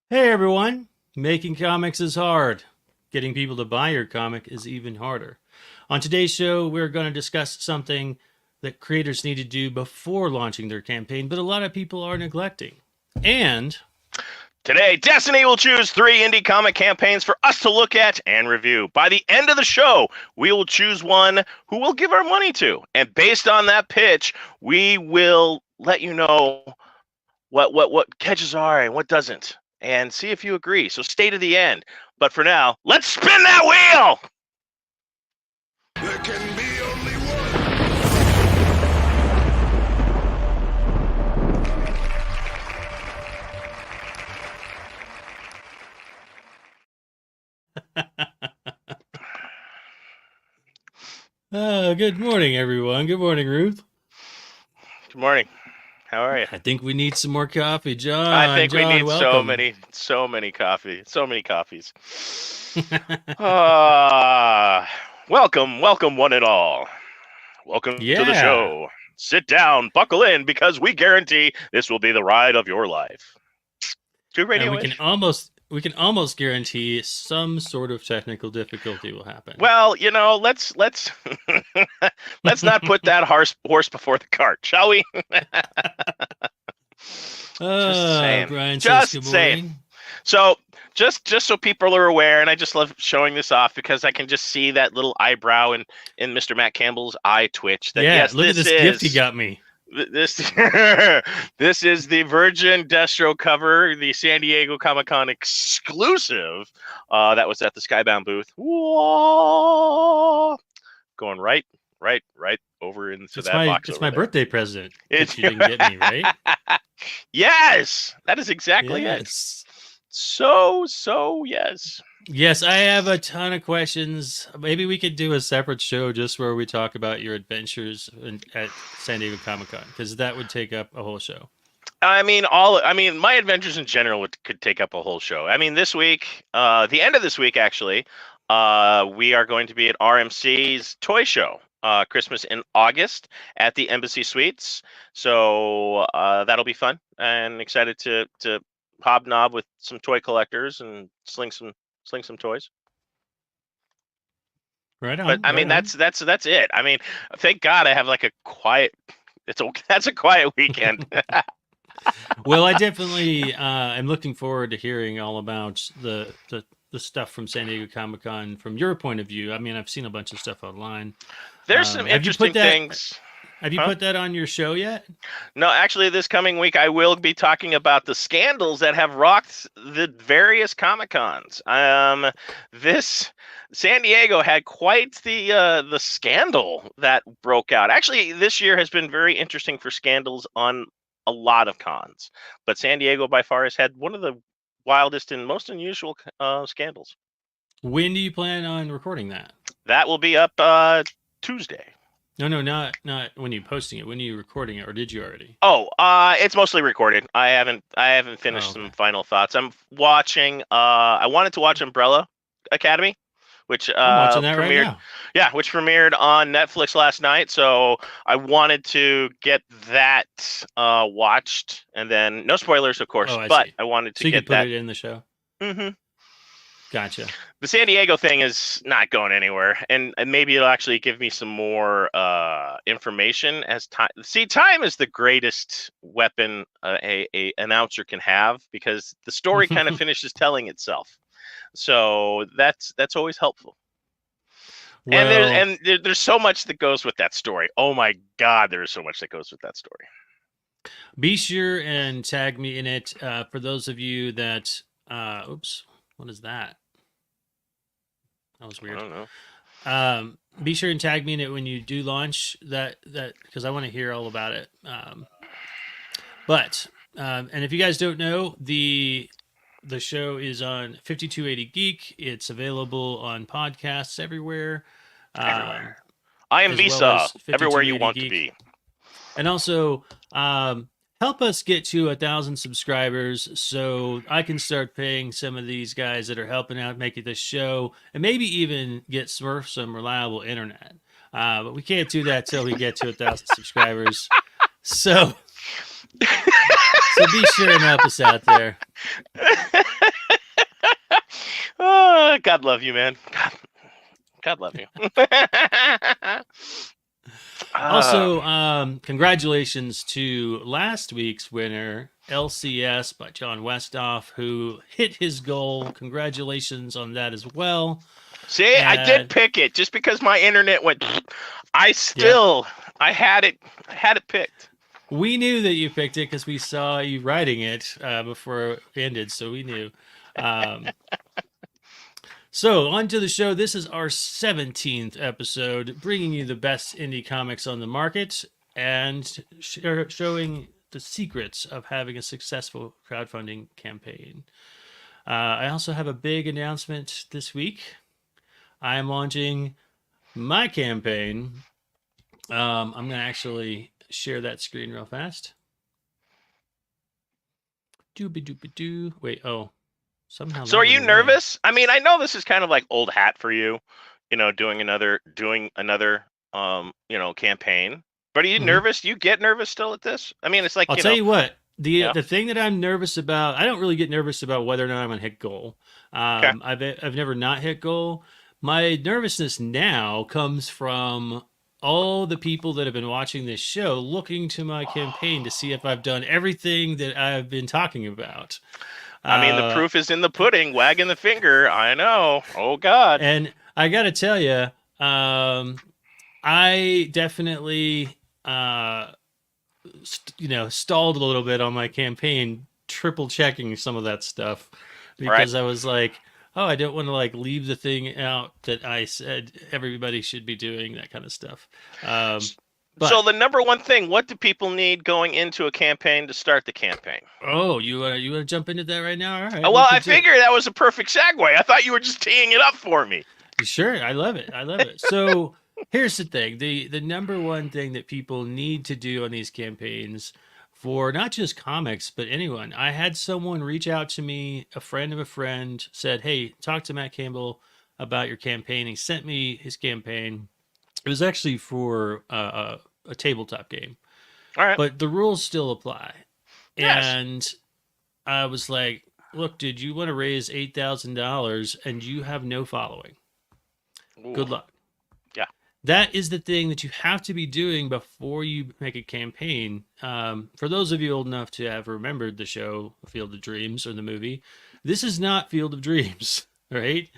Hey everyone! Making comics is hard. Getting people to buy your comic is even harder. On today's show, we're going to discuss something that creators need to do before launching their campaign, but a lot of people are neglecting. And Today, Destiny will choose 3 indie comic campaigns for us to look at and review. By the end of the show, we will choose one who we'll give our money to. And based on that pitch, we will let you know what catches our eye and what doesn't, and see if you agree. So stay to the end. But for now, let's spin that wheel! There can be only one. good morning, everyone. Good morning, Ruth. Good morning. How are you? I think we need some more coffee, John. I think John, we need welcome. so many coffees. Welcome one and all. Welcome to the show. Sit down, buckle in, because we guarantee this will be the ride of your life. And we can almost guarantee some sort of technical difficulty will happen. Well, let's let's not put that horse before the cart, shall we? Just saying. Brian just says good saying. morning. So just so people are aware, and I just love showing this off because I can just see that little eyebrow in Mr. Matt Campbell's eye twitch. That, yes, look at this gift he got me. This this is the Virgin Destro cover, the San Diego Comic-Con exclusive. That was at the Skybound booth. Whoa! Going right over into that box. It's my birthday present. It's you didn't get me, right? Yes, that is exactly it. So yes. Yes, I have a ton of questions. Maybe we could do a separate show just where we talk about your adventures at San Diego Comic-Con, because that would take up a whole show. I mean, my adventures in general could take up a whole show. I mean, this week, the end of this week, actually, we are going to be at RMC's toy show, Christmas in August at the Embassy Suites. So that'll be fun, and excited to hobnob with some toy collectors and sling some toys. Right on. But I mean, that's it. I mean, thank God I have like a quiet. That's a quiet weekend. Well, I definitely am looking forward to hearing all about the stuff from San Diego Comic-Con from your point of view. I mean, I've seen a bunch of stuff online. There's some interesting things. Have you put that on your show yet? No, actually, this coming week I will be talking about the scandals that have rocked the various Comic-Cons. This San Diego had quite the scandal that broke out. Actually, this year has been very interesting for scandals on a lot of cons, but San Diego by far has had one of the wildest and most unusual scandals. When do you plan on recording that? That will be up Tuesday. No, not when you're posting it. When are you recording it, or did you already? Oh, it's mostly recorded. I haven't finished some final thoughts. I'm watching. I wanted to watch Umbrella Academy, which I'm watching that premiered. Right now. Yeah, which premiered on Netflix last night. So I wanted to get that watched, and then no spoilers, of course. But I wanted to get that. So you could put it in the show. Mm-hmm. Gotcha. The San Diego thing is not going anywhere, and maybe it'll actually give me some more information as time. See, time is the greatest weapon a announcer can have, because the story kind of finishes telling itself. So that's always helpful. Well, and there's so much that goes with that story. Oh my God, there's so much that goes with that story. Be sure and tag me in it. For those of you that, oops. What is that? That was weird. I don't know. Be sure and tag me in it when you do launch that because I want to hear all about it. And if you guys don't know, the show is on 5280 Geek. It's available on podcasts everywhere. Everywhere. I am Visa. Everywhere you want to be. And also, help us get to 1,000 subscribers so I can start paying some of these guys that are helping out making this show, and maybe even get Smurf some reliable internet. But we can't do that till we get to 1,000 subscribers. So be sure and help us out there. Oh, God love you, man. God love you. Also, congratulations to last week's winner, LCS by John Westhoff, who hit his goal. Congratulations on that as well. See, I did And pick it just because my internet went. I yeah, had it picked. we knew that you picked it because we saw you writing it before it ended, so we knew. Um, So, on to the show. This is our 17th episode, bringing you the best indie comics on the market and showing the secrets of having a successful crowdfunding campaign. I also have a big announcement this week. I am launching my campaign. I'm going to actually share that screen real fast. Doobie doobie doo. Wait, oh, somehow So that are you went away. nervous? I mean, I know this is kind of like old hat for you, doing another campaign. But are you Mhm. nervous? Do you get nervous still at this? I mean, it's like, I'll tell you what. yeah. The thing that I'm nervous about, I don't really get nervous about whether or not I'm gonna hit goal. Okay. I've never not hit goal. My nervousness now comes from all the people that have been watching this show looking to my campaign to see if I've done everything that I've been talking about. I mean, the proof is in the pudding, wagging the finger. I know. Oh, God. And I got to tell you, I definitely stalled a little bit on my campaign, triple checking some of that stuff because I was like, oh, I don't want to like leave the thing out that I said everybody should be doing, that kind of stuff. So the number one thing, what do people need going into a campaign to start the campaign? Oh, you want to jump into that right now? All right. Well, I figured that was a perfect segue. I thought you were just teeing it up for me. Sure, I love it. I love it. So here's the thing: the number one thing that people need to do on these campaigns, for not just comics but anyone. I had someone reach out to me, a friend of a friend, said, "Hey, talk to Matt Campbell about your campaign." He sent me his campaign. It was actually for a tabletop game, All right. but the rules still apply. Yes. And I was like, "Look, dude, you want to raise $8,000 and you have no following. Ooh. Good luck." Yeah. That is the thing that you have to be doing before you make a campaign. For those of you old enough to have remembered the show Field of Dreams or the movie, this is not Field of Dreams, right?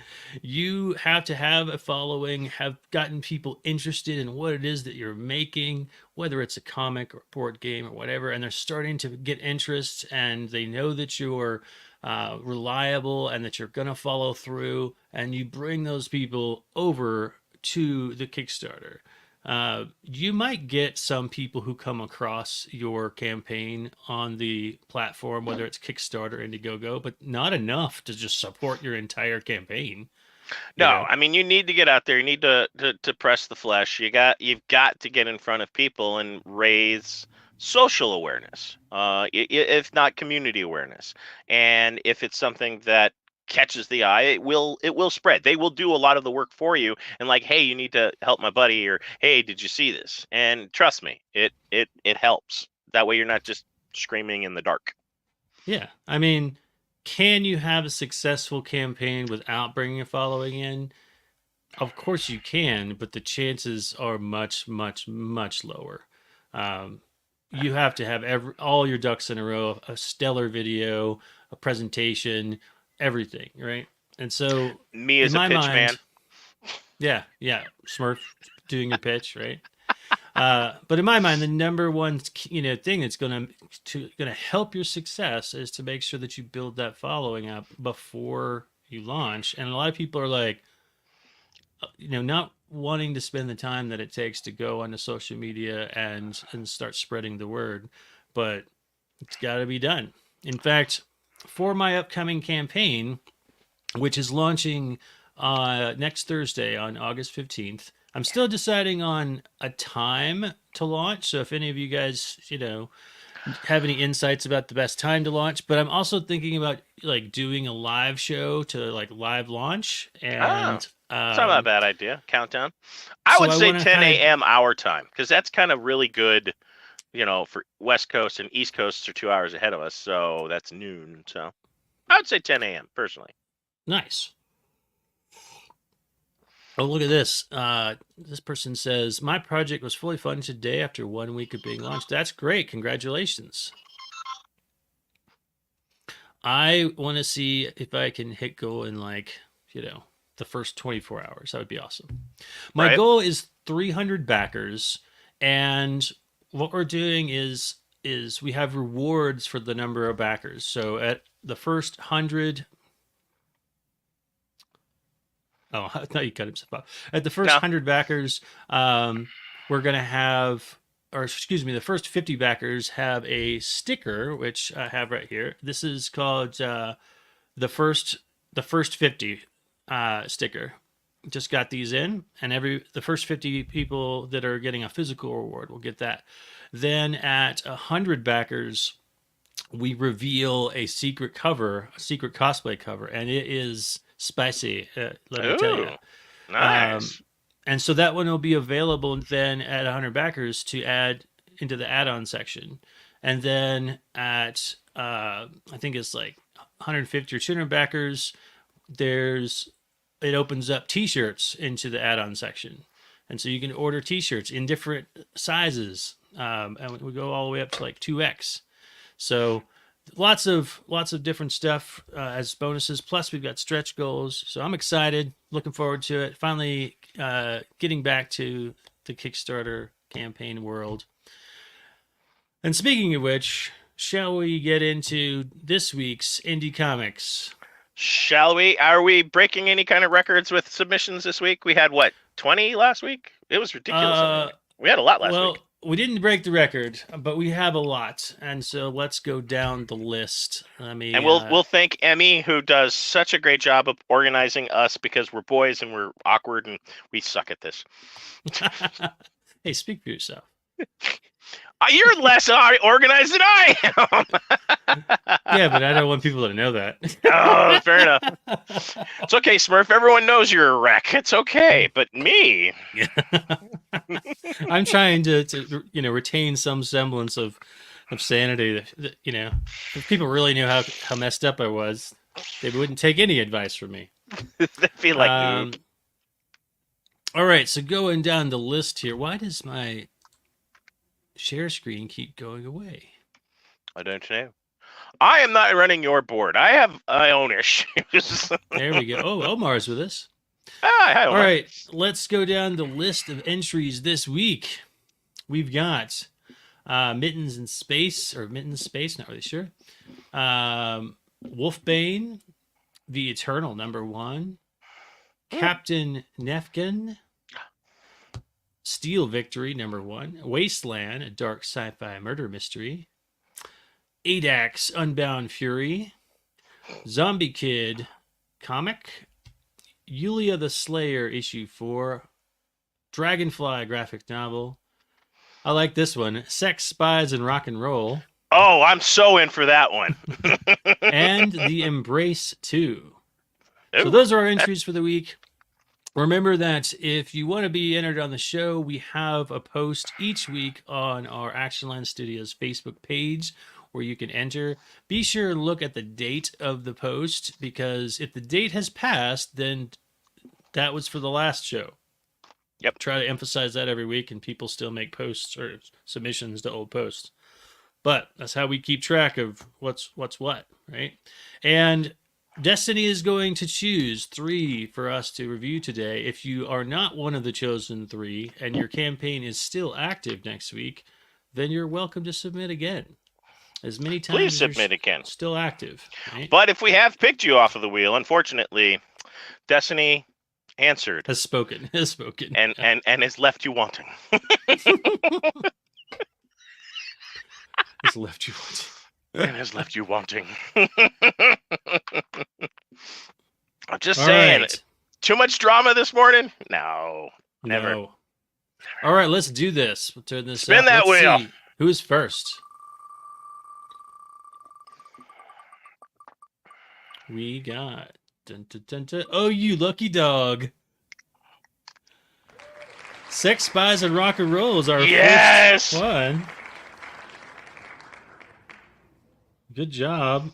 You have to have a following, have gotten people interested in what it is that you're making, whether it's a comic or board game or whatever, and they're starting to get interest and they know that you're reliable and that you're going to follow through, and you bring those people over to the Kickstarter. You might get some people who come across your campaign on the platform, whether it's Kickstarter or Indiegogo, but not enough to just support your entire campaign. No, I mean, you need to get out there. You need to press the flesh. You've got to get in front of people and raise social awareness, if not community awareness. And if it's something that catches the eye, it will spread. They will do a lot of the work for you. And like, hey, you need to help my buddy, or hey, did you see this? And trust me, it helps. That way, you're not just screaming in the dark. Yeah, I mean, can you have a successful campaign without bringing a following in? Of course you can, but the chances are much, much, much lower. You have to have all your ducks in a row, a stellar video, a presentation, everything, right? And so, me as in a my pitch mind, man. yeah, Smurf doing your pitch, right? But in my mind, the number one thing that's gonna help your success is to make sure that you build that following up before you launch. And a lot of people are like, not wanting to spend the time that it takes to go onto social media and start spreading the word, but it's got to be done. In fact, for my upcoming campaign, which is launching next Thursday on August 15th, I'm still deciding on a time to launch. So if any of you guys, have any insights about the best time to launch, but I'm also thinking about like doing a live show to like live launch. And it's not a bad idea. Countdown. I would say 10 a.m. our time, because that's kind of really good, for West Coast, and East Coast are 2 hours ahead of us. So that's noon. So I would say 10 a.m. personally. Nice. Oh, look at this. This person says, my project was fully funded today after 1 week of being launched. That's great. Congratulations. I want to see if I can hit goal in the first 24 hours. That would be awesome. My Right. goal is 300 backers. And what we're doing is we have rewards for the number of backers. So at the first 100, oh, I thought you cut himself off. At the first No. 100 backers, we're going to have, or excuse me, the first 50 backers have a sticker, which I have right here. This is called the first 50 sticker. Just got these in, and the first 50 people that are getting a physical reward will get that. Then at 100 backers, we reveal a secret cosplay cover, and it is spicy. Let me tell you. Ooh, nice. And so that one will be available then at 100 backers to add into the add-on section, and then at I think it's like 150 or 200 backers, it opens up T-shirts into the add-on section, and so you can order T-shirts in different sizes, and we go all the way up to like 2X. So lots of different stuff as bonuses. Plus, we've got stretch goals. So I'm excited, looking forward to it. Finally, getting back to the Kickstarter campaign world. And speaking of which, shall we get into this week's Indie Comics? Shall we? Are we breaking any kind of records with submissions this week? We had, what, 20 last week? It was ridiculous. We had a lot last week. We didn't break the record, but we have a lot, and so let's go down the list. And we'll thank Emmy, who does such a great job of organizing us, because we're boys and we're awkward and we suck at this. Hey, speak for yourself. You're less organized than I am. Yeah, but I don't want people to know that. Oh, fair enough. It's okay, Smurf. Everyone knows you're a wreck. It's okay, but me. I'm trying to retain some semblance of sanity. If people really knew how messed up I was, they wouldn't take any advice from me. They feel like all right, so going down the list here, why does my share screen keep going away? I don't know. I am not running your board. I have my own issues. There we go. Oh, Omar's with us. Hi, All Omar. right, let's go down the list of entries this week. We've got Mittens Space, not really sure. Wolfbane, The Eternal, #1. Captain Nefkin, Steel Victory, #1. Wasteland, a dark sci-fi murder mystery. Adax, Unbound Fury. Zombie Kid comic. Yulia the Slayer, issue 4. Dragonfly graphic novel. I like this one. Sex, Spies, and Rock and Roll. Oh, I'm so in for that one. And The Embrace 2. Ooh, So those are our entries for the week. Remember that if you want to be entered on the show, we have a post each week on our Actionland Studios Facebook page where you can enter. Be sure to look at the date of the post, because if the date has passed, then that was for the last show. Yep. Try to emphasize that every week, and people still make posts or submissions to old posts. But that's how we keep track of what's what, right? And Destiny is going to choose 3 for us to review today. If you are not one of the chosen 3 and your campaign is still active next week, then you're welcome to submit again. As many times please as you're submit again. still active. Right? But if we have picked you off of the wheel, unfortunately, Destiny answered Has spoken. and has left you wanting. Has left you wanting. And has left you wanting. I'm just All saying, right. too much drama this morning? No, never. No. All right, let's do this. We'll turn this Spin up. that Let's wheel. see. Who's first? We got... Dun, dun, dun, dun. Oh, you lucky dog. Sex, Spies, and Rock and Roll is our Yes! first one. Good job.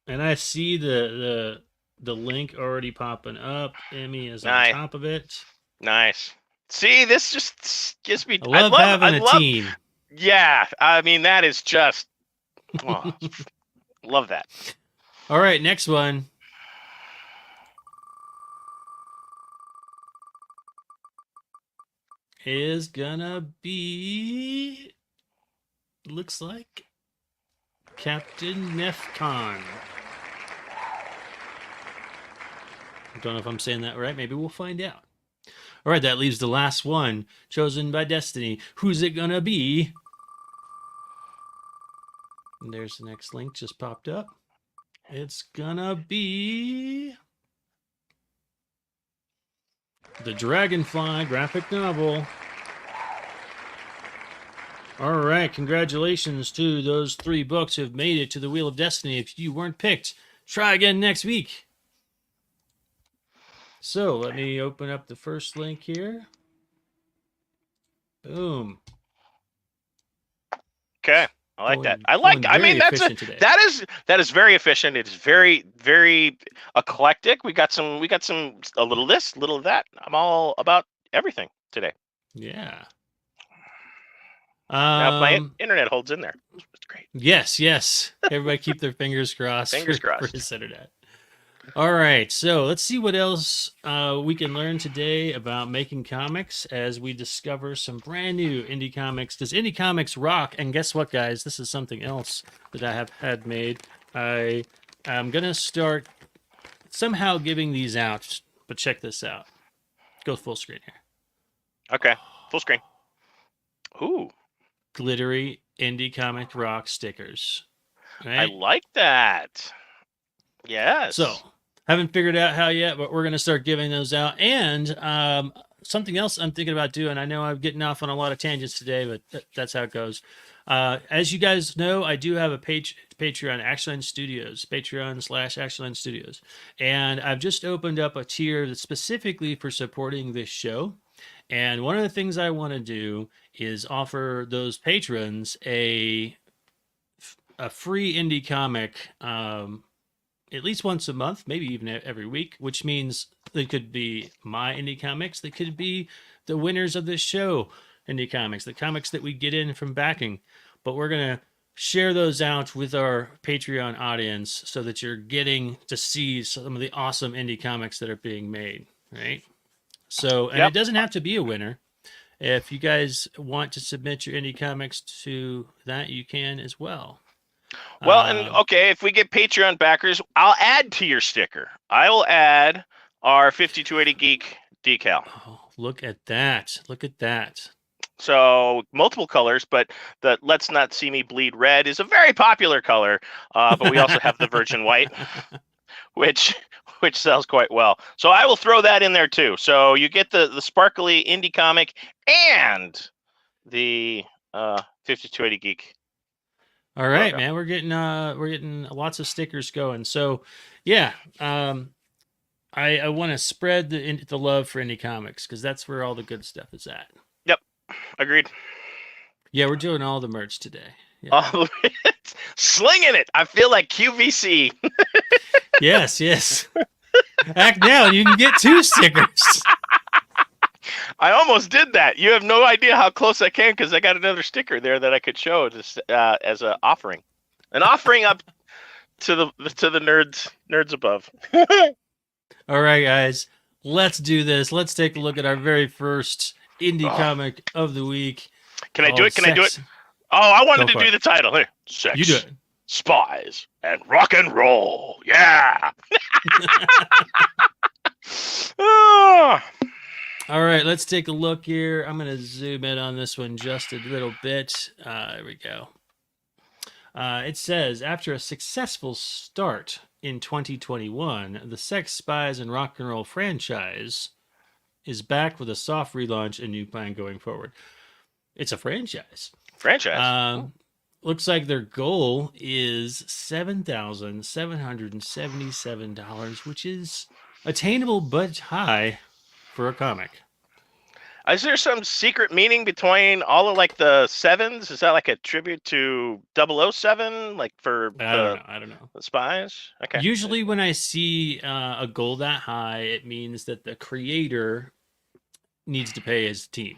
And I see the the link already popping up. Emmy is on Nice. top of it. Nice. See, this just gives me. I love having a team. Yeah, I mean that is just. Oh, love that. All right, next one. Is gonna be, looks like, Captain Nefcon. I don't know if I'm saying that right. Maybe we'll find out. All right, that leaves the last one, chosen by Destiny. Who's it gonna be? And there's the next link just popped up. It's gonna be the Dragonfly graphic novel. All right, congratulations to those 3 books who have made it to the Wheel of Destiny. If you weren't picked, try again next week. So let me open up the first link here. Boom. Okay. I like that. I mean, that is very efficient. It is very, very eclectic. We got a little of this, a little of that. I'm all about everything today. Yeah. Now my internet holds in there. It's great. Yes. Everybody keep their fingers crossed. Fingers crossed. For his internet. All right, so let's see what else we can learn today about making comics as we discover some brand new indie comics. Does indie comics rock? And guess what, guys? This is something else that I have had made. I am going to start somehow giving these out, but check this out. Go full screen here. Okay, full screen. Ooh. Glittery indie comic rock stickers. Right? I like that. Yes. So, haven't figured out how yet, but we're going to start giving those out. And something else I'm thinking about doing. I know I'm getting off on a lot of tangents today, but that's how it goes. As you guys know, I do have a Patreon, Ashland Studios, Patreon/Ashland Studios. And I've just opened up a tier that's specifically for supporting this show. And one of the things I want to do is offer those patrons a free indie comic at least once a month, maybe even every week, which means they could be my indie comics. They could be the winners of this show, indie comics, the comics that we get in from backing. But we're going to share those out with our Patreon audience so that you're getting to see some of the awesome indie comics that are being made, right? So, and It doesn't have to be a winner. If you guys want to submit your indie comics to that, you can as well. Well, and okay, if we get Patreon backers, I'll add to your sticker. I will add our 5280 Geek decal. Oh, look at that. Look at that. So multiple colors, but the Let's Not See Me Bleed red is a very popular color. But we also have the Virgin White, which sells quite well. So I will throw that in there too. So you get the sparkly indie comic and the 5280 Geek. All right, man, we're getting lots of stickers going. So, yeah, I want to spread the love for indie comics because that's where all the good stuff is at. Yep, agreed. Yeah, we're doing all the merch today. Yeah. Slinging it. I feel like QVC. Yes. Act now, you can get 2 stickers. I almost did that. You have no idea how close I came because I got another sticker there that I could show as an offering up to the nerds above. All right, guys, let's do this. Let's take a look at our very first indie comic of the week. Can I do it? Oh, I wanted to do the title. Here, Sex, you do it. Spies, and Rock and Roll. Yeah. Oh. All right, let's take a look here. I'm going to zoom in on this one just a little bit. There we go. It says, after a successful start in 2021, the Sex, Spies, and Rock and Roll franchise is back with a soft relaunch and new plan going forward. It's a franchise. Looks like their goal is $7,777, which is attainable but high for a comic. Is there some secret meaning between all of like the sevens? Is that like a tribute to 007, like for I don't know. the spies? Okay. Usually, when I see a goal that high, it means that the creator needs to pay his team.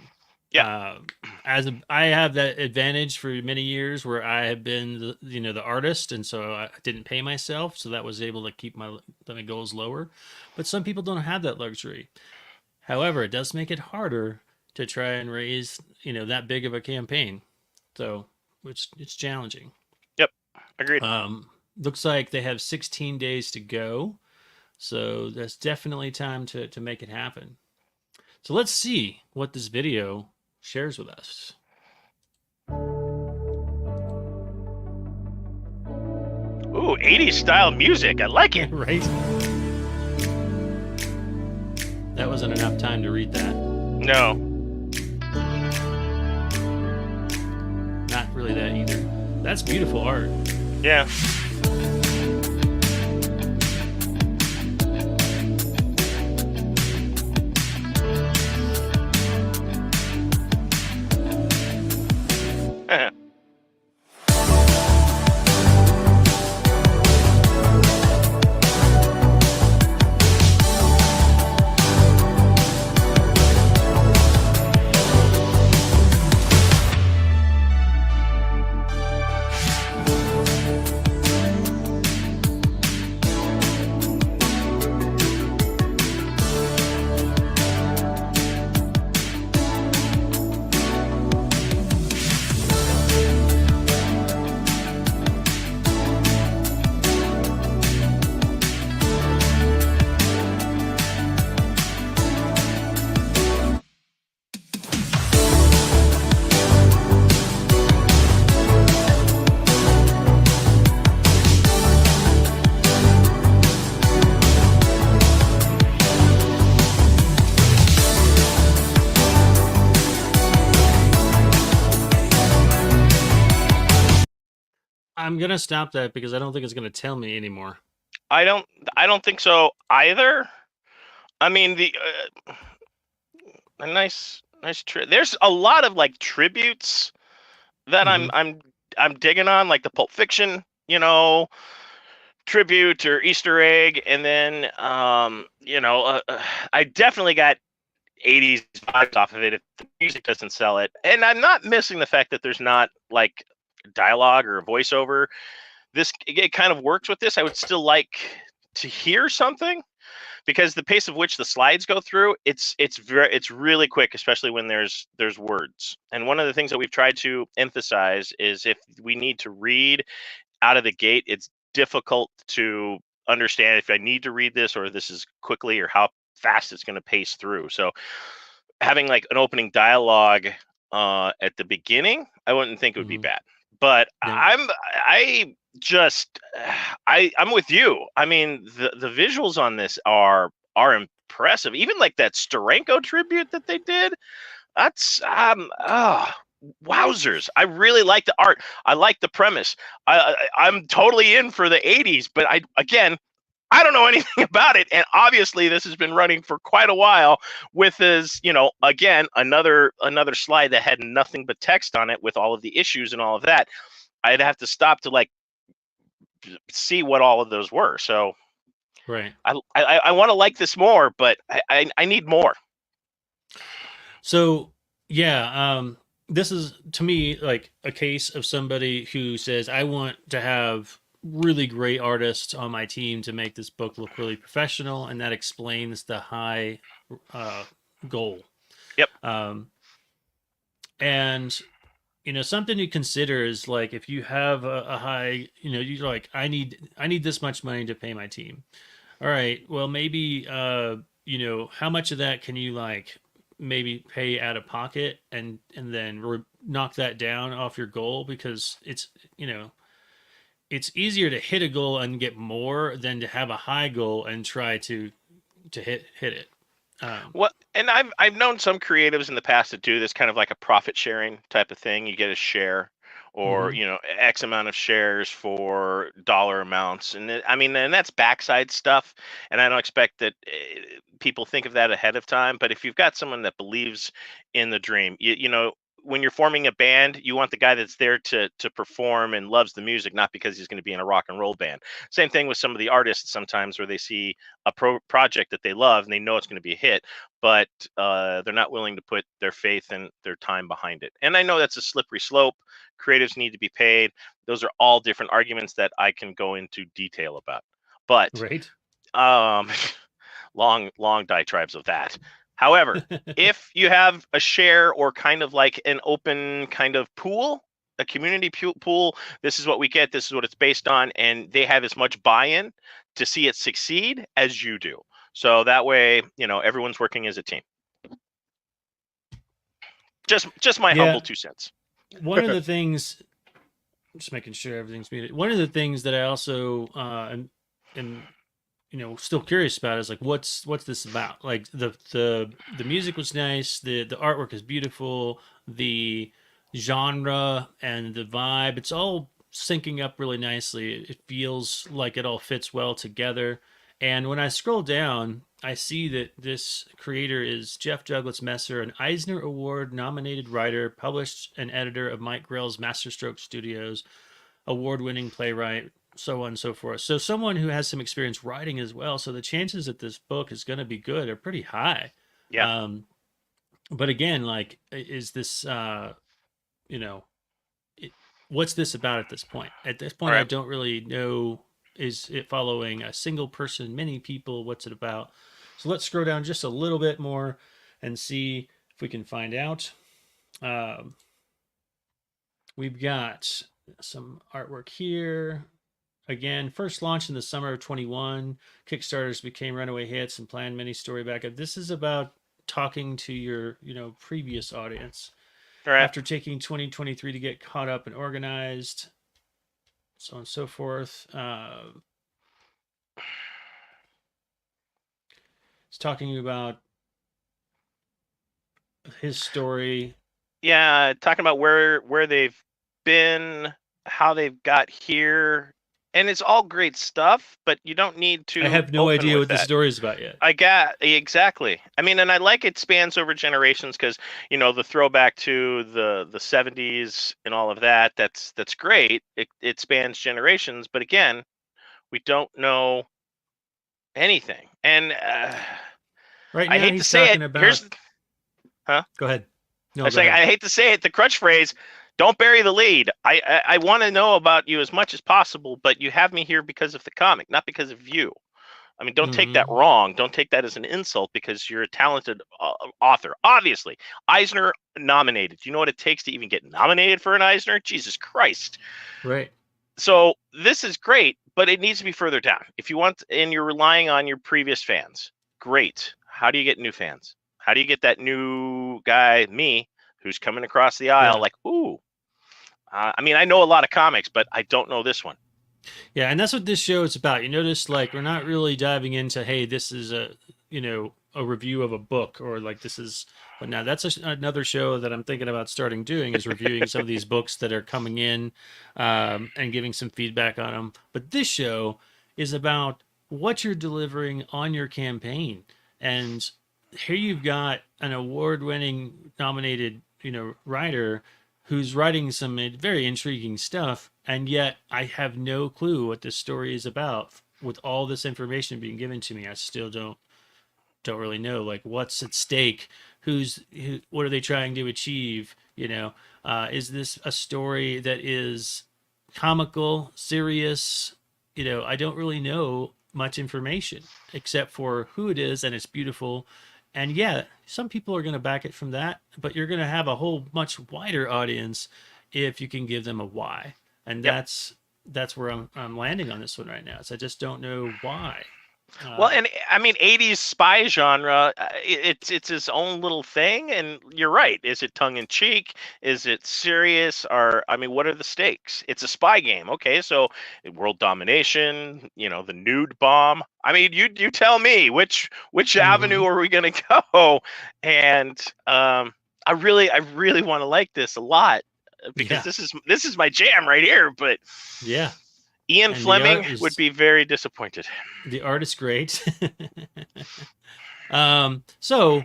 Yeah. I have that advantage for many years where I have been the artist, and so I didn't pay myself, so that was able to keep my goals lower. But some people don't have that luxury. However, it does make it harder to try and raise that big of a campaign, so it's challenging. Yep. Agreed. Looks like they have 16 days to go, so that's definitely time to make it happen. So let's see what this video shares with us. Ooh, 80s style music. I like it. Right? That wasn't enough time to read that. No. Not really that either. That's beautiful art. Yeah. I'm gonna stop that because I don't think it's gonna tell me anymore. I don't think so either. I mean, a nice there's a lot of like tributes that I'm digging on, like the Pulp Fiction, tribute or Easter egg, and then I definitely got 80s vibes off of it if the music doesn't sell it. And I'm not missing the fact that there's not like dialogue or a voiceover. It kind of works with this. I would still like to hear something because the pace of which the slides go through, it's really quick, especially when there's words. And one of the things that we've tried to emphasize is if we need to read out of the gate, it's difficult to understand if I need to read this or this is quickly or how fast it's going to pace through. So having like an opening dialogue at the beginning, I wouldn't think it would be bad. But Yeah. I'm with you. I mean, the visuals on this are impressive. Even like that Steranko tribute that they did, that's wowzers. I really like the art. I like the premise. I'm totally in for the 80s, but I don't know anything about it. And obviously this has been running for quite a while with his, again, another slide that had nothing but text on it with all of the issues and all of that. I'd have to stop to like see what all of those were. So Right. I want to like this more, but I need more. So yeah, this is to me like a case of somebody who says, I want to have really great artists on my team to make this book look really professional, and that explains the high goal. Yep. And something to consider is like if you have a high, you're like, I need this much money to pay my team. All right, well maybe how much of that can you like maybe pay out of pocket and then knock that down off your goal, because it's it's easier to hit a goal and get more than to have a high goal and try to hit it. Well, and I've known some creatives in the past that do this kind of like a profit sharing type of thing. You get a share or X amount of shares for dollar amounts, and and that's backside stuff, and I don't expect that people think of that ahead of time. But if you've got someone that believes in the dream, when you're forming a band, you want the guy that's there to perform and loves the music, not because he's going to be in a rock and roll band. Same thing with some of the artists sometimes, where they see a project that they love and they know it's going to be a hit, but they're not willing to put their faith and their time behind it. And I know that's a slippery slope. Creatives need to be paid. Those are all different arguments that I can go into detail about. But Right. long diatribes of that. However, if you have a share or kind of like an open kind of pool, a community pool, this is what we get, this is what it's based on, and they have as much buy-in to see it succeed as you do. So that way, everyone's working as a team. Just my humble 2 cents. One of the things, just making sure everything's muted. One of the things that I also am still curious about is like what's this about? Like the music was nice, the artwork is beautiful, the genre and the vibe, it's all syncing up really nicely. It feels like it all fits well together. And when I scroll down, I see that this creator is Jeff Douglas Messer, an Eisner Award nominated writer, published and editor of Mike Grell's Masterstroke Studios, award-winning playwright, so on and so forth. So someone who has some experience writing as well. So the chances that this book is going to be good are pretty high. Yeah. But again, like, is this, what's this about at this point? At this point, Right. I don't really know. Is it following a single person, many people? What's it about? So let's scroll down just a little bit more and see if we can find out. We've got some artwork here. Again, first launched in the summer of 21. Kickstarters became runaway hits and planned mini story backup. This is about talking to your, previous audience. Right. After taking 2023 to get caught up and organized, so on and so forth. It's talking about his story. Yeah, talking about where they've been, how they've got here, and it's all great stuff, but you don't need to. I have no idea what the story is about yet. Exactly. I mean, and I like it spans over generations because the throwback to the 70s and all of that. That's great. It spans generations, but again, we don't know anything. And right now, I hate to say it. Go ahead. No, I hate to say it. The crutch phrase. Don't bury the lead. I want to know about you as much as possible, but you have me here because of the comic, not because of you. I mean, don't take that wrong. Don't take that as an insult because you're a talented author. Obviously, Eisner nominated. Do you know what it takes to even get nominated for an Eisner? Jesus Christ. Right. So this is great, but it needs to be further down. If you want, and you're relying on your previous fans, great. How do you get new fans? How do you get that new guy, me, who's coming across the aisle like, ooh, I mean, I know a lot of comics, but I don't know this one. Yeah, and that's what this show is about. You notice, like, we're not really diving into, hey, this is a review of a book, or like this is. But now that's another show that I'm thinking about starting doing, is reviewing some of these books that are coming in, and giving some feedback on them. But this show is about what you're delivering on your campaign, and here you've got an award-winning nominated, writer who's writing some very intriguing stuff, and yet I have no clue what this story is about. With all this information being given to me, I still don't really know, like, what's at stake, what are they trying to achieve? Is this a story that is comical, serious? I don't really know much information except for who it is, and it's beautiful. And yeah, some people are going to back it from that, but you're going to have a whole much wider audience if you can give them a why. And that's where I'm landing on this one right now. So I just don't know why. Well, and I mean, 80s spy genre, it's its own little thing. And you're right. Is it tongue in cheek? Is it serious? Or, I mean, what are the stakes? It's a spy game. Okay, so world domination, the nude bomb. I mean, you tell me which avenue are we going to go? And I really want to like this a lot. because Yeah. this is my jam right here. But Yeah. Ian And the Fleming art is- would be very disappointed. The art is great. So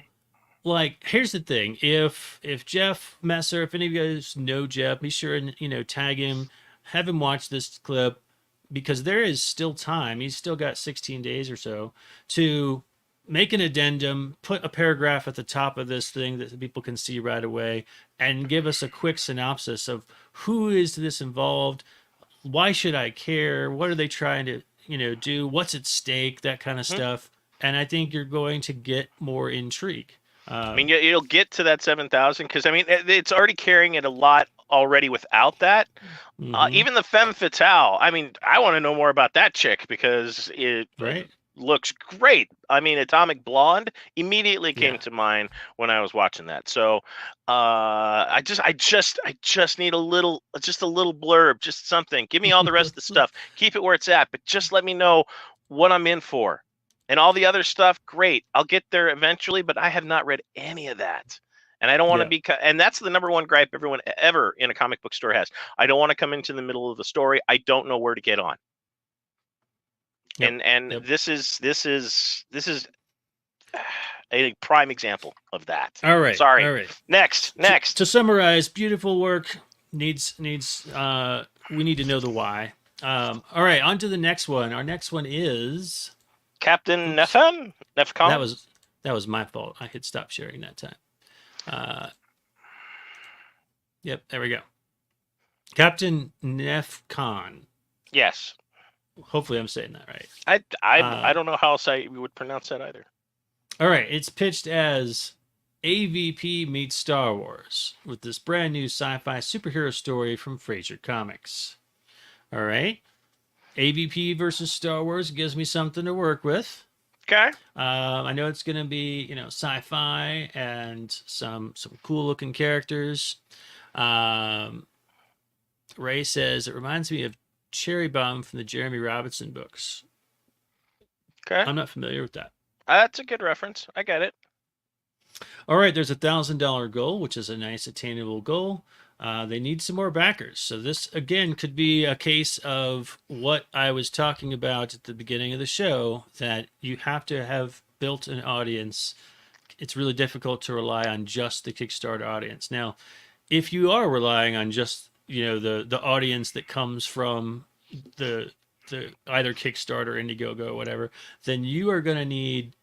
like, here's the thing: if Jeff Messer, if any of you guys know Jeff, be sure and tag him, have him watch this clip, because there is still time. He's still got 16 days or so to make an addendum, put a paragraph at the top of this thing that people can see right away, and give us a quick synopsis of who is this involved, why should I care, what are they trying to do, what's at stake, that kind of stuff. And I think you're going to get more intrigue. I mean, you'll get to that 7,000 because I mean it's already carrying it a lot already without that. Even the femme fatale. I mean, I want to know more about that chick because it Right. looks great. I mean, Atomic Blonde immediately came Yeah. to mind when I was watching that. So I just need just a little blurb, just something. Give me all the rest of the stuff. Keep it where it's at, but just let me know what I'm in for. And all the other stuff, great. I'll get there eventually, but I have not read any of that. And I don't want to be, and that's the number one gripe everyone ever in a comic book store has. I don't want to come into the middle of the story. I don't know where to get on. Yep. And this is a prime example of that. All right. Sorry. All right. Next. To summarize, beautiful work needs we need to know the why. All right, on to the next one. Our next one is Captain Nefcon. That was my fault. I hit stop sharing that time. Yep, there we go. Captain Nefcon. Yes. Hopefully I'm saying that right. I don't know how else I would pronounce that either. All right, it's pitched as AVP meets Star Wars with this brand new sci-fi superhero story from Fraser Comics. All right. AVP versus Star Wars gives me something to work with. Okay. I know it's going to be, sci-fi and some cool looking characters. Ray says it reminds me of Cherry Bomb from the Jeremy Robinson books. Okay. I'm not familiar with that. That's a good reference. I get it. All right, there's $1,000 goal, which is a nice attainable goal. They need some more backers. So this, again, could be a case of what I was talking about at the beginning of the show, that you have to have built an audience. It's really difficult to rely on just the Kickstarter audience. Now, if you are relying on just, the audience that comes from the either Kickstarter, Indiegogo, or whatever, then you are going to need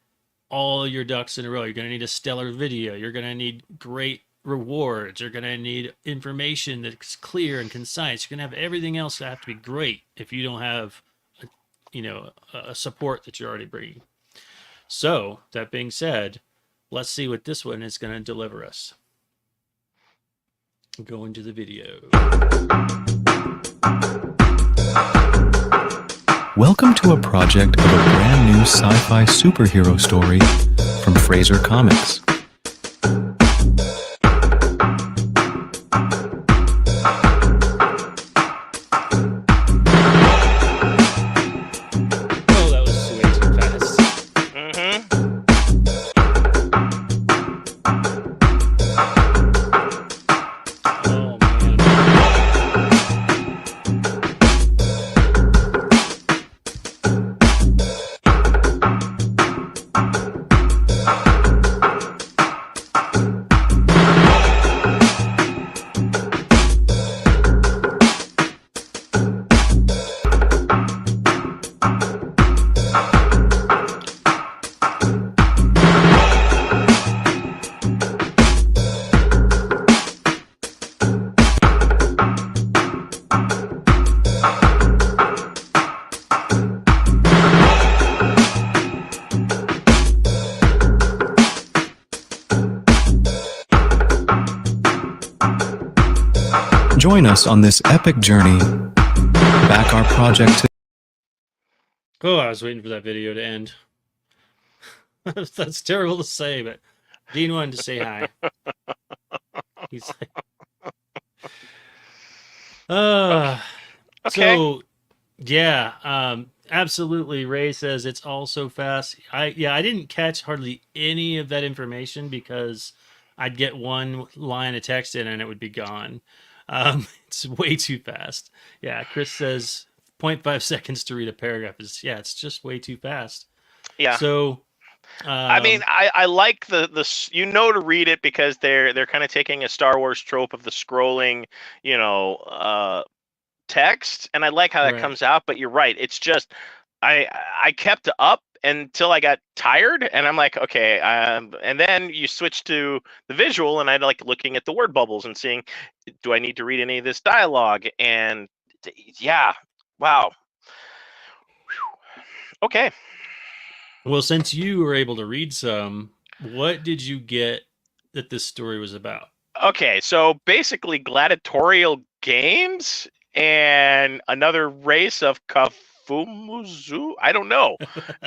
all your ducks in a row. You're going to need a stellar video. You're going to need great rewards. You're going to need information that's clear and concise. You're going to have everything else that have to be great if you don't have a support that you're already bringing. So that being said, let's see what this one is going to deliver us. Go into the video. Welcome to a project of a brand new sci-fi superhero story from Fraser Comics. Oh, that was way too fast. Oh, man. Join us on this epic journey. Back our project to Oh, I was waiting for that video to end. That's terrible to say, but Dean wanted to say hi. He's like, Okay. So, yeah, absolutely. Ray says it's all so fast. I didn't catch hardly any of that information because I'd get one line of text in and it would be gone. It's way too fast. Yeah, Chris says 0.5 seconds to read a paragraph is, yeah, it's just way too fast. Yeah. So, I mean, I like the to read it because they're kind of taking a Star Wars trope of the scrolling, text, and I like how that right. comes out. But you're right, it's just I kept up until I got tired, and I'm like, okay, and then you switch to the visual, and I like looking at the word bubbles and seeing, do I need to read any of this dialogue? And yeah, wow, okay. Well, since you were able to read some, what did you get that this story was about? Okay, so basically gladiatorial games and another race of Kafumuzu. I don't know.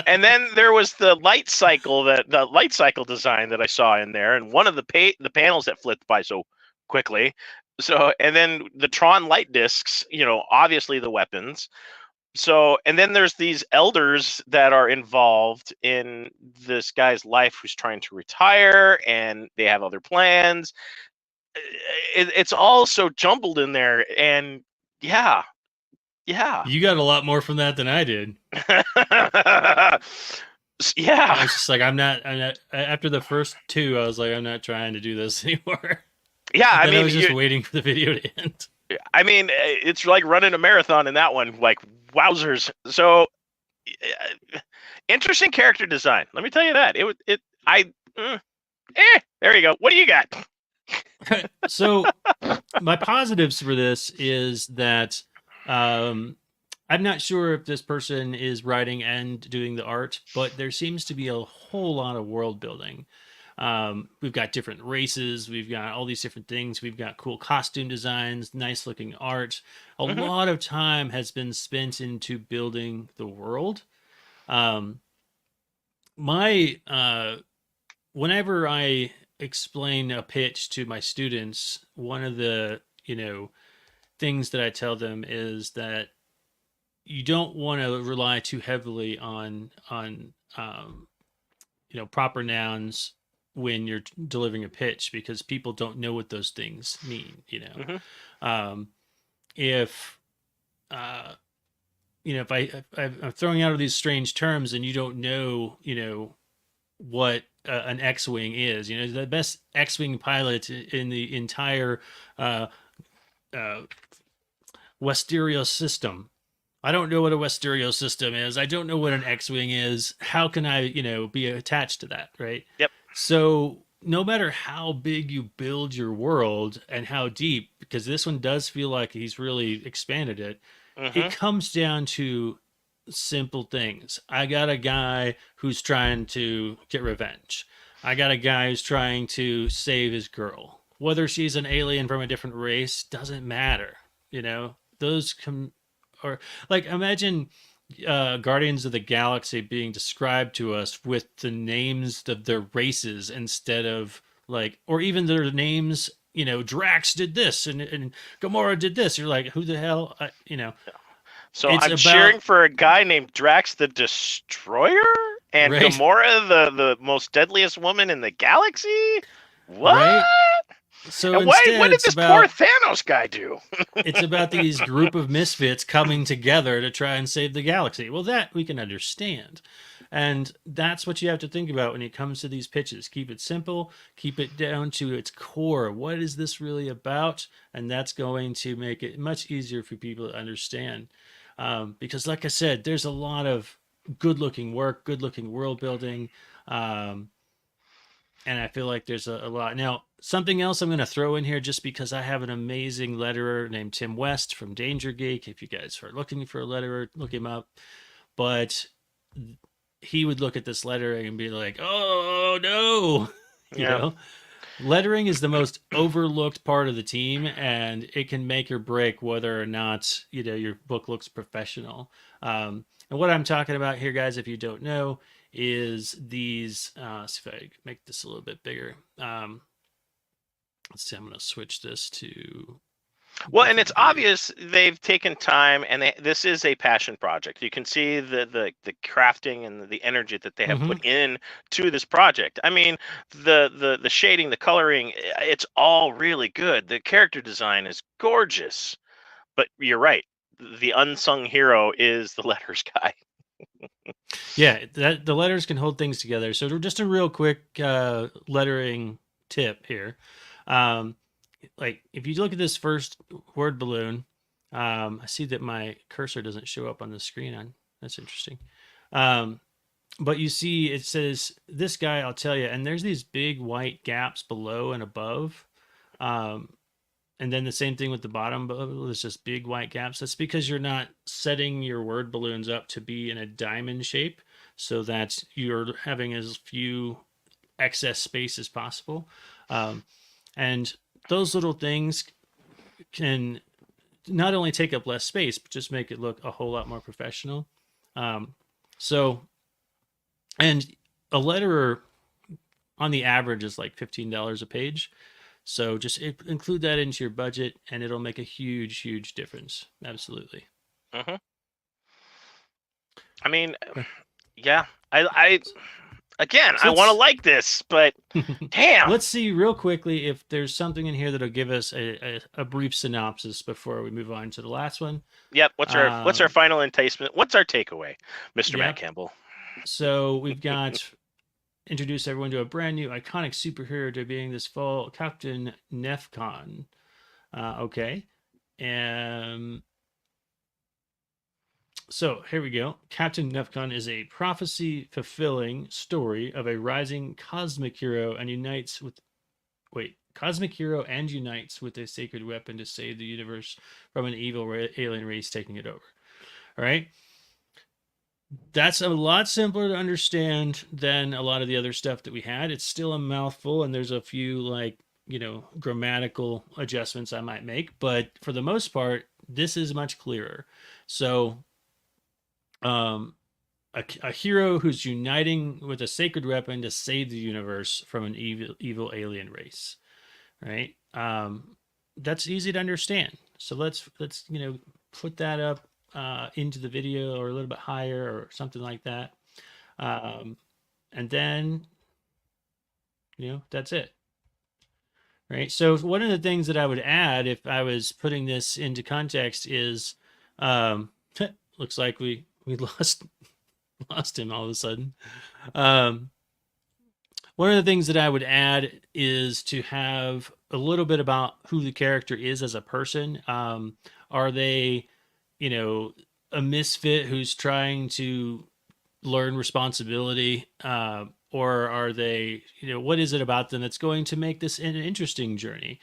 And then there was the light cycle design that I saw in there, and one of the panels that flipped by so quickly. So, and then the Tron light discs, obviously the weapons. So, and then there's these elders that are involved in this guy's life who's trying to retire, and they have other plans. It's all so jumbled in there, and yeah. You got a lot more from that than I did. Yeah. I was just like, I'm not. After the first two, I was like, I'm not trying to do this anymore. Yeah, I mean, I was just waiting for the video to end. I mean, it's like running a marathon in that one. Like, wowzers! So, interesting character design. Let me tell you that. There you go. What do you got? So, my positives for this is that I'm not sure if this person is writing and doing the art, but there seems to be a whole lot of world building. We've got different races, we've got all these different things, we've got cool costume designs, nice looking art. A lot of time has been spent into building the world. Whenever I explain a pitch to my students, one of the things that I tell them is that you don't want to rely too heavily on proper nouns when you're delivering a pitch, because people don't know what those things mean. If if I'm throwing out all these strange terms and you don't know what an X-wing is, the best X-wing pilot in the entire Westeros system. I don't know what a Westeros system is. I don't know what an X-wing is. How can I, be attached to that, right? Yep. So no matter how big you build your world and how deep, because this one does feel like he's really expanded it, it comes down to simple things. I got a guy who's trying to get revenge. I got a guy who's trying to save his girl. Whether she's an alien from a different race doesn't matter. Or like, imagine Guardians of the Galaxy being described to us with the names of their races instead of or even their names. Drax did this and Gamora did this. You're like, who the hell? So I'm cheering for a guy named Drax the Destroyer and right. Gamora, the most deadliest woman in the galaxy. What? Right? So and what did this poor Thanos guy do? It's about these group of misfits coming together to try and save the galaxy. Well, that we can understand. And that's what you have to think about when it comes to these pitches. Keep it simple. Keep it down to its core. What is this really about? And that's going to make it much easier for people to understand. Because like I said, there's a lot of good-looking work, good-looking world building. And I feel like there's a lot. Now, something else I'm going to throw in here, just because I have an amazing letterer named Tim West from Danger Geek. If you guys are looking for a letterer, look him up. But he would look at this lettering and be like, oh, no. You know? Lettering is the most overlooked part of the team, and it can make or break whether or not, your book looks professional. And what I'm talking about here, guys, if you don't know, is these, let's see if I make this a little bit bigger. Let's see, I'm going to switch this to Well, and it's obvious they've taken time, and this is a passion project. You can see the crafting and the energy that they have Mm-hmm. put in to this project. I mean, the shading, the coloring, it's all really good. The character design is gorgeous. But you're right. The unsung hero is the letters guy. Yeah, that the letters can hold things together. So just a real quick lettering tip here. Um, like if you look at this first word balloon, I see that my cursor doesn't show up on the screen. That's interesting. But you see, it says this guy. I'll tell you, and there's these big white gaps below and above. Um, and then the same thing with the bottom, there's just big white gaps. That's because you're not setting your word balloons up to be in a diamond shape so that you're having as few excess space as possible. And those little things can not only take up less space, but just make it look a whole lot more professional. So, and a letterer on the average is like $15 a page. So just include that into your budget, and it'll make a huge, huge difference. Absolutely. Mm-hmm. I mean, yeah. I again, So I want to like this, but damn. Let's see real quickly if there's something in here that'll give us a brief synopsis before we move on to the last one. Yep. What's our final enticement? What's our takeaway, Mr. Matt Campbell? So we've got introduce everyone to a brand new iconic superhero debuting this fall, Captain Nefcon. Okay. So here we go. Captain Nefcon is a prophecy-fulfilling story of a rising cosmic hero and unites with a sacred weapon to save the universe from an evil alien race taking it over. All right. That's a lot simpler to understand than a lot of the other stuff that we had. It's still a mouthful, and there's a few grammatical adjustments I might make, but for the most part, this is much clearer. So, a hero who's uniting with a sacred weapon to save the universe from an evil alien race, right? That's easy to understand. So let's put that up into the video or a little bit higher or something like that. And then, that's it. Right. So one of the things that I would add if I was putting this into context is, looks like we lost him all of a sudden. One of the things that I would add is to have a little bit about who the character is as a person. Are they, a misfit who's trying to learn responsibility, or are they, what is it about them that's going to make this an interesting journey?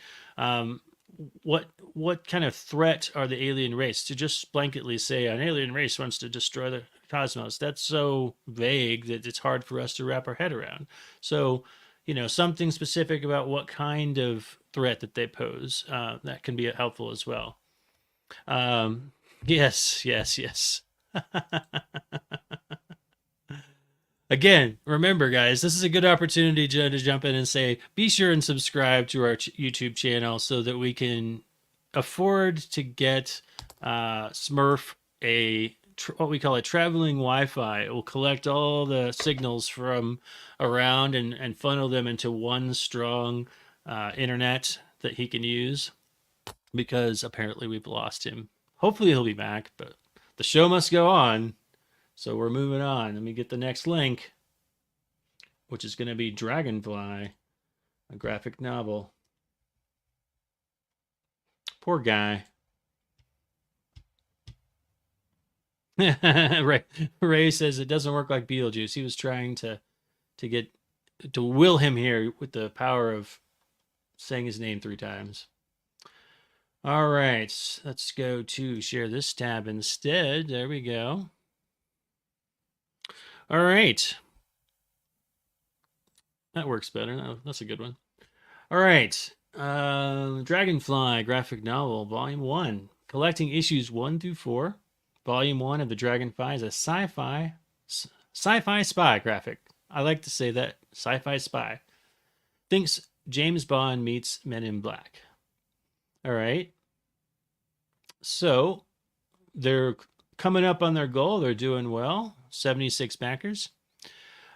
What kind of threat are the alien race? To just blanketly say an alien race wants to destroy the cosmos, that's so vague that it's hard for us to wrap our head around. So, something specific about what kind of threat that they pose, that can be helpful as well. Yes. Again, remember, guys, this is a good opportunity to jump in and say, be sure and subscribe to our YouTube channel so that we can afford to get Smurf what we call a traveling Wi-Fi. It will collect all the signals from around and funnel them into one strong internet that he can use, because apparently we've lost him. Hopefully he'll be back, but the show must go on. So we're moving on. Let me get the next link, which is going to be Dragonfly, a graphic novel. Poor guy. Ray says it doesn't work like Beetlejuice. He was trying to will him here with the power of saying his name 3 times. All right, let's go to share this tab instead. There we go. All right. That works better. That's a good one. All right. Dragonfly graphic novel, volume 1. Collecting issues 1 through 4. Volume 1 of the Dragonfly is a sci-fi spy graphic. I like to say that. Sci-fi spy. Thinks James Bond meets Men in Black. All right. So they're coming up on their goal. They're doing well. 76 backers.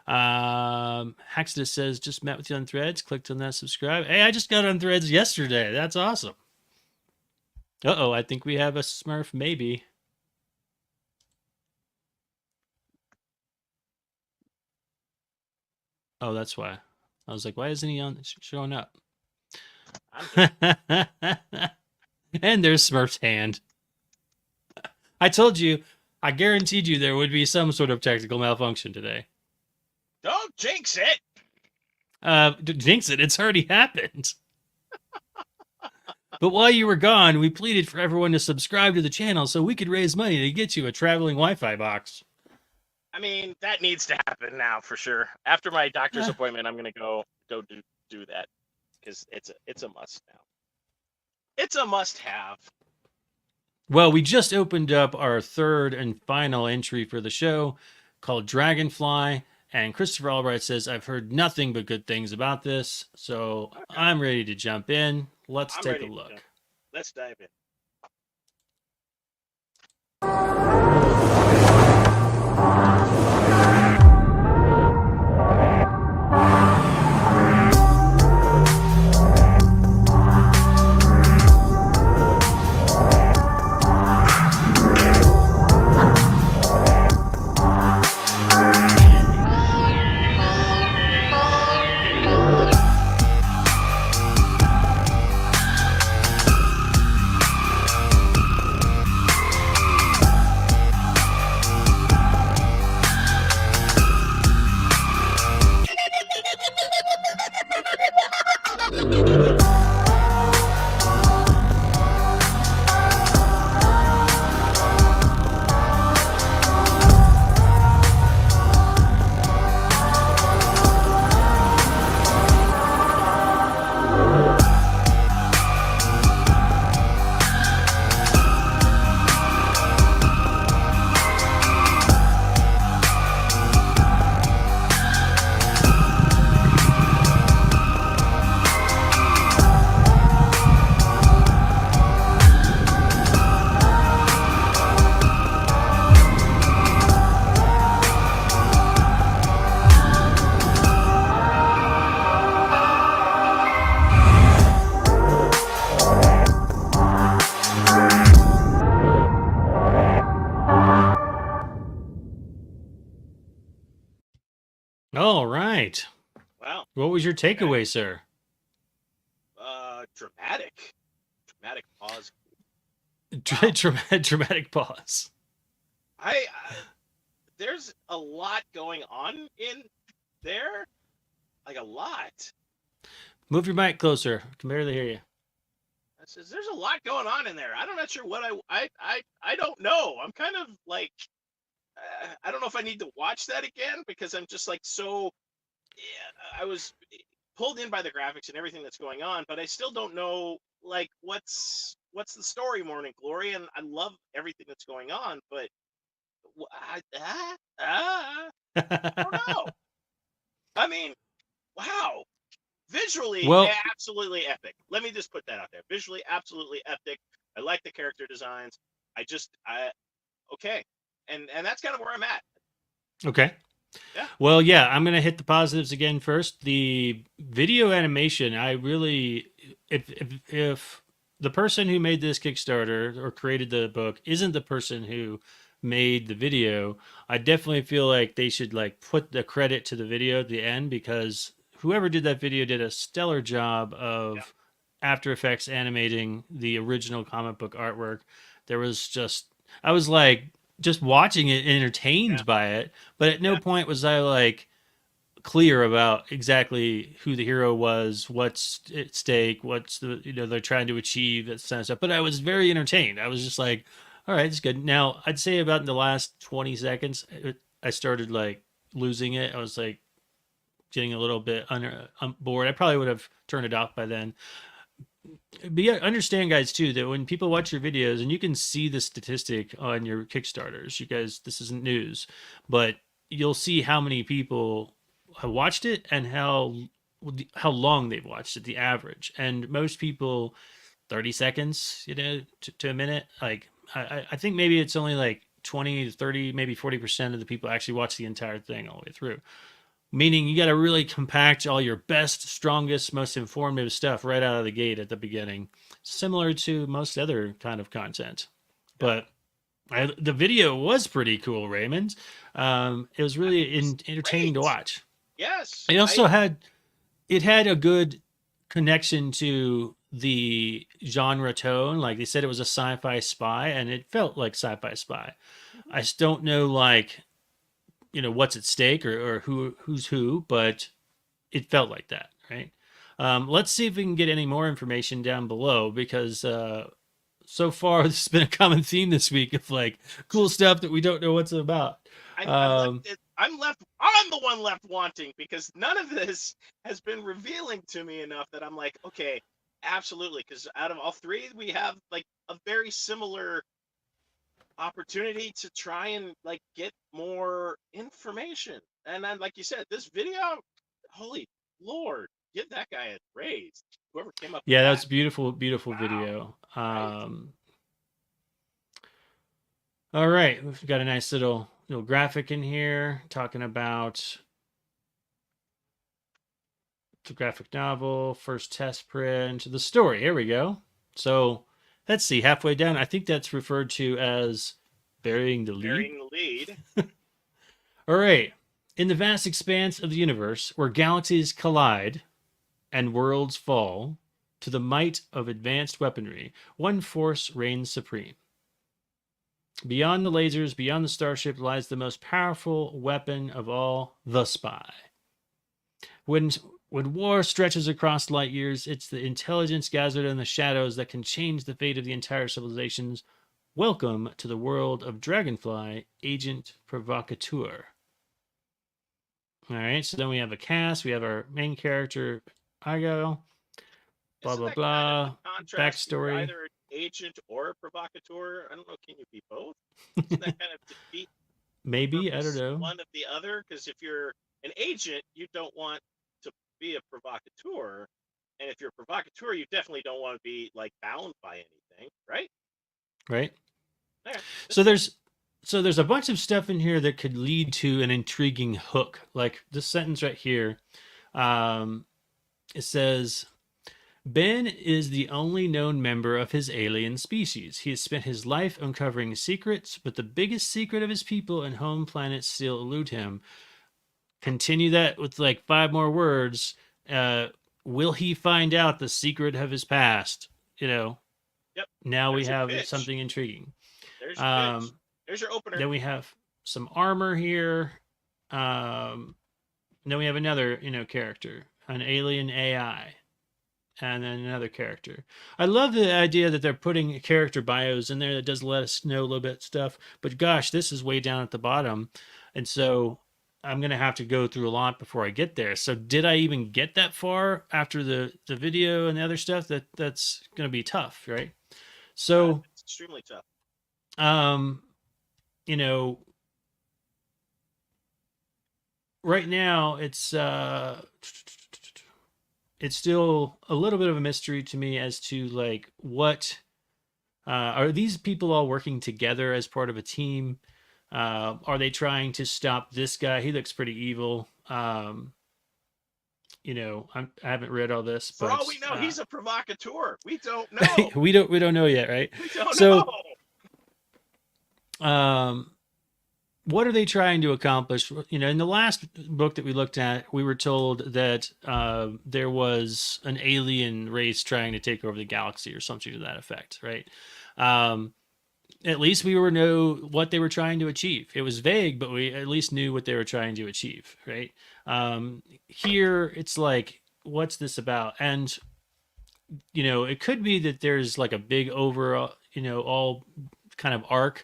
Haxidus says, just met with you on Threads. Clicked on that subscribe. Hey, I just got on Threads yesterday. That's awesome. Uh-oh, I think we have a Smurf maybe. Oh, that's why. I was like, why isn't he on showing up? And there's Smurf's hand. I told you, I guaranteed you there would be some sort of technical malfunction today. Don't jinx it. Jinx it, it's already happened. But while you were gone, we pleaded for everyone to subscribe to the channel so we could raise money to get you a traveling Wi-Fi box. I mean, that needs to happen now for sure. After my doctor's appointment, I'm gonna go do that because it's a must now. It's a must-have. Well, we just opened up our third and final entry for the show called Dragonfly, and Christopher Albright says, I've heard nothing but good things about this, so okay. I'm ready to jump in. Let's take a look. Let's dive in. All right. Wow. What was your takeaway, sir? Dramatic pause. Dramatic pause. There's a lot going on in there, like a lot. Move your mic closer. I can barely hear you. There's a lot going on in there. I'm not sure what I don't know. I'm kind of like, I don't know if I need to watch that again because I'm just like so. Yeah, I was pulled in by the graphics and everything that's going on, but I still don't know like what's the story, Morning Glory, and I love everything that's going on, but I don't know. I mean, wow. Visually, absolutely epic. Let me just put that out there. Visually, absolutely epic. I like the character designs. Okay. And that's kind of where I'm at. Okay. Yeah. Well, yeah, I'm going to hit the positives again first. The video animation, I really, if the person who made this Kickstarter or created the book isn't the person who made the video, I definitely feel like they should like put the credit to the video at the end because whoever did that video did a stellar job of After Effects animating the original comic book artwork. There was just, I was like just watching it, entertained by it, but at no point was I like clear about exactly who the hero was, what's at stake, what's the they're trying to achieve, that kind of stuff. But I was very entertained. I was just like, all right, it's good. Now I'd say about in the last 20 seconds, I started like losing it. I was like getting a little bit bored. I probably would have turned it off by then. But yeah, understand, guys, too, that when people watch your videos, and you can see the statistic on your Kickstarters, you guys, this isn't news, but you'll see how many people have watched it and how long they've watched it, the average. And most people 30 seconds, to a minute. Like I think maybe it's only like 20 to 30, maybe 40% of the people actually watch the entire thing all the way through. Meaning you got to really compact all your best, strongest, most informative stuff right out of the gate at the beginning, similar to most other kind of content. But the video was pretty cool, Raymond. It was really entertaining to watch. Yes. It also had a good connection to the genre tone. Like they said, it was a sci-fi spy, and it felt like sci-fi spy. I just don't know, like, what's at stake or who's who, but it felt like that, right? Let's see if we can get any more information down below, because so far this has been a common theme this week of like cool stuff that we don't know what's about. I'm the one left wanting, because none of this has been revealing to me enough that I'm like, okay, absolutely. Because out of all three, we have like a very similar opportunity to try and like get more information. And then, like you said, this video, holy Lord, give that guy a raise. Whoever came up with Yeah, that. that's beautiful, beautiful Wow. video. Right. All right, we've got a nice little graphic in here talking about the graphic novel, first test print, the story. Here we go. So let's see, halfway down, I think that's referred to as burying the lead. Burying the lead. All right. In the vast expanse of the universe, where galaxies collide and worlds fall, to the might of advanced weaponry, one force reigns supreme. Beyond the lasers, beyond the starship, lies the most powerful weapon of all, the spy. When war stretches across light years, it's the intelligence gathered in the shadows that can change the fate of the entire civilizations. Welcome to the world of Dragonfly, Agent Provocateur. All right, so then we have a cast. We have our main character, Igo. Blah, blah, blah. Backstory. Either an agent or a provocateur. I don't know. Can you be both? Isn't that kind of defeat? Maybe, I don't know. One of the other, because if you're an agent, you don't want to be a provocateur, and if you're a provocateur, you definitely don't want to be like bound by anything, right? Right. Okay. So there's a bunch of stuff in here that could lead to an intriguing hook. Like this sentence right here. It says, Ben is the only known member of his alien species. He has spent his life uncovering secrets, but the biggest secret of his people and home planet still elude him. Continue that with like 5 more words. Will he find out the secret of his past? Yep. Now There's we have pitch. something intriguing. There's your pitch. There's your opener. Then we have some armor here. Then we have another, character, an alien AI. And then another character. I love the idea that they're putting character bios in there that does let us know a little bit of stuff. But gosh, this is way down at the bottom. And so I'm going to have to go through a lot before I get there. So did I even get that far after the video and the other stuff? That's going to be tough, right? So it's extremely tough. Right now it's still a little bit of a mystery to me as to like what are these people all working together as part of a team? Are they trying to stop this guy? He looks pretty evil. I haven't read all this, For but all we know, he's a provocateur. We don't know. we don't know yet, right? We don't know. What are they trying to accomplish? In the last book that we looked at, we were told that there was an alien race trying to take over the galaxy or something to that effect, right? At least we know what they were trying to achieve. It was vague, but we at least knew what they were trying to achieve, right? Here, it's like, what's this about? And, it could be that there's like a big overall, all kind of arc,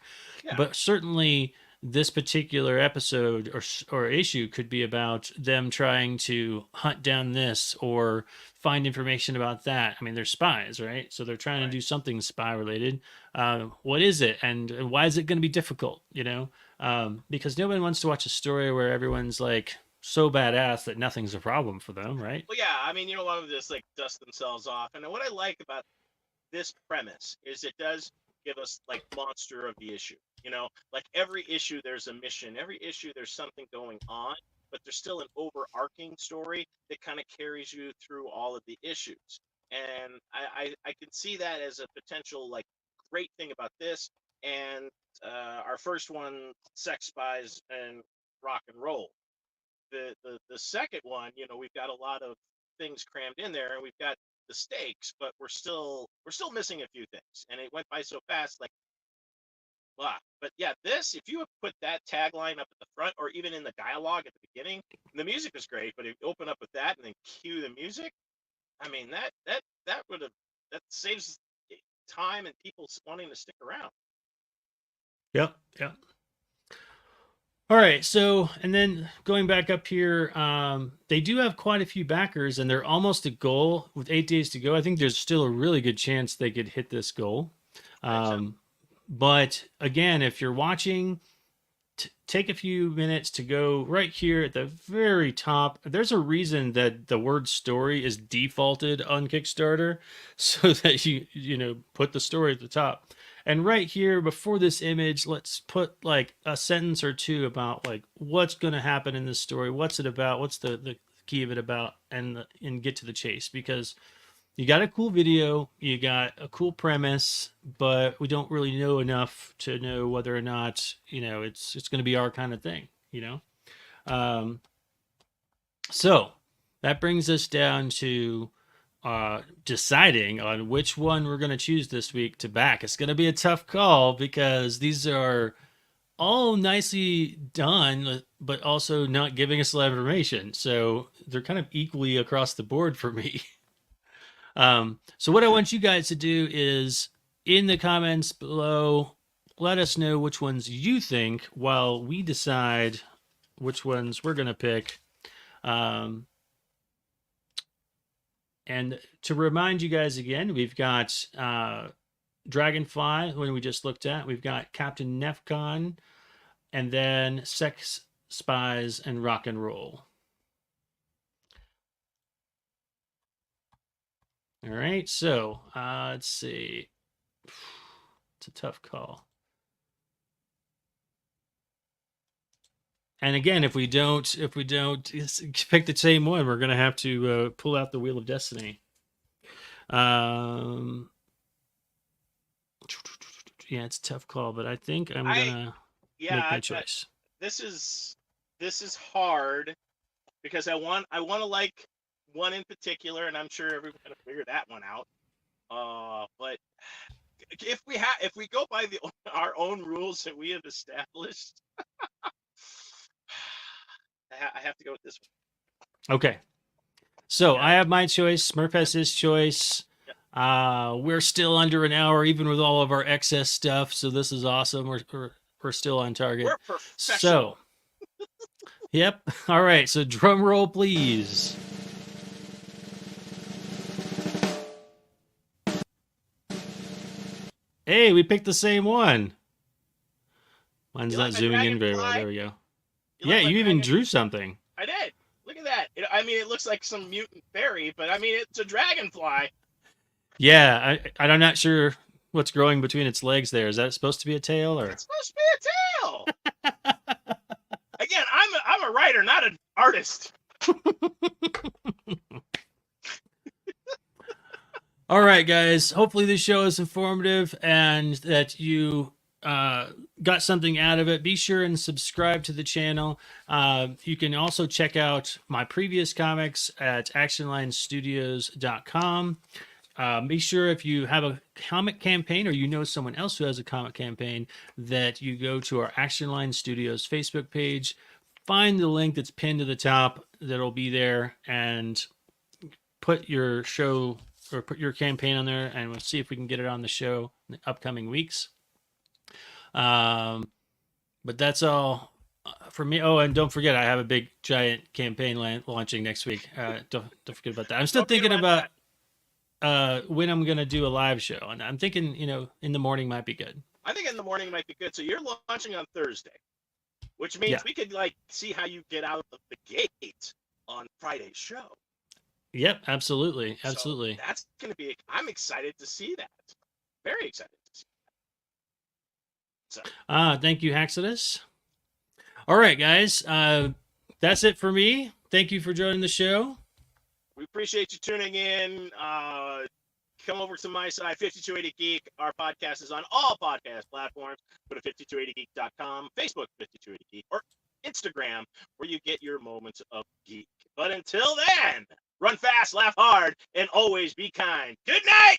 but certainly this particular episode or issue could be about them trying to hunt down this or find information about that. I mean, they're spies, right? So they're trying to do something spy related. What is it? And why is it going to be difficult? Because nobody wants to watch a story where everyone's like so badass that nothing's a problem for them, right? Well, yeah. I mean, you don't want to just like dust themselves off. And what I like about this premise is it does give us like monster of the issue. Like every issue there's a mission, every issue there's something going on, but there's still an overarching story that kind of carries you through all of the issues. And I can see that as a potential like great thing about this. And our first one, Sex, Spies, and Rock and Roll. The second one, we've got a lot of things crammed in there, and we've got the stakes, but we're still missing a few things, and it went by so fast, like blah. But yeah, this, if you have put that tagline up at the front, or even in the dialogue at the beginning, the music was great, but if you open up with that and then cue the music, I mean that would have that saves time and people wanting to stick around. Yep. All right, so, and then going back up here, they do have quite a few backers, and they're almost at goal with 8 days to go. I think there's still a really good chance they could hit this goal. But again, if you're watching, take a few minutes to go right here at the very top. There's a reason that the word story is defaulted on Kickstarter, so that you put the story at the top. And right here before this image, let's put like a sentence or two about like what's going to happen in this story, what's it about, what's the key of it about, and get to the chase, because you got a cool video, you got a cool premise, but we don't really know enough to know whether or not it's going to be our kind of thing. So that brings us down to deciding on which one we're going to choose this week to back. It's going to be a tough call because these are all nicely done, but also not giving us a lot of information. So they're kind of equally across the board for me. So what I want you guys to do is in the comments below, let us know which ones you think while we decide which ones we're going to pick. And to remind you guys again, we've got Dragonfly, when we just looked at. We've got Captain Nefcon, and then Sex, Spies, and Rock and Roll. All right, so let's see. It's a tough call. And again, if we don't pick the same one, we're gonna have to pull out the Wheel of Destiny. Yeah, it's a tough call, but I think I'm gonna make my choice. This is hard because I want to like one in particular, and I'm sure everyone's gonna figure that one out. But if we go by our own rules that we have established. I have to go with this one. Okay. So I have my choice. Smurf has his choice. We're still under an hour, even with all of our excess stuff. So this is awesome. We're still on target. We're professional. So, yep. All right. So drum roll, please. Hey, we picked the same one. Mine's not zooming in very well. There we go. Yeah, you even drew something. I did. Look at that. It looks like some mutant fairy, but I mean, it's a dragonfly. Yeah, I'm not sure what's growing between its legs there. Is that supposed to be a tail, or? It's supposed to be a tail. Again, I'm a writer, not an artist. All right, guys. Hopefully this show is informative and that you got something out of it. Be sure and subscribe to the channel. You can also check out my previous comics at actionlinestudios.com. Be sure if you have a comic campaign or you know someone else who has a comic campaign that you go to our Action Line Studios Facebook page, find the link that's pinned to the top that'll be there, and put your show or put your campaign on there, and we'll see if we can get it on the show in the upcoming weeks. But that's all for me. Oh, and don't forget, I have a big giant campaign launching next week. Don't forget about that. I'm still thinking about when I'm gonna do a live show, and I'm thinking, in the morning might be good. I think in the morning might be good. So you're launching on Thursday, which means we could see how you get out of the gate on Friday's show. Yep, absolutely, So absolutely. that's going to be. I'm excited to see that. Very excited to see. So Thank you, Haxidus. All right, guys. That's it for me. Thank you for joining the show. we appreciate you tuning in. Come over to my side, 5280 Geek. Our podcast is on all podcast platforms. Go to 5280geek.com, Facebook 5280 Geek, or Instagram, where you get your moments of geek. But until then, run fast, laugh hard, and always be kind. Good night.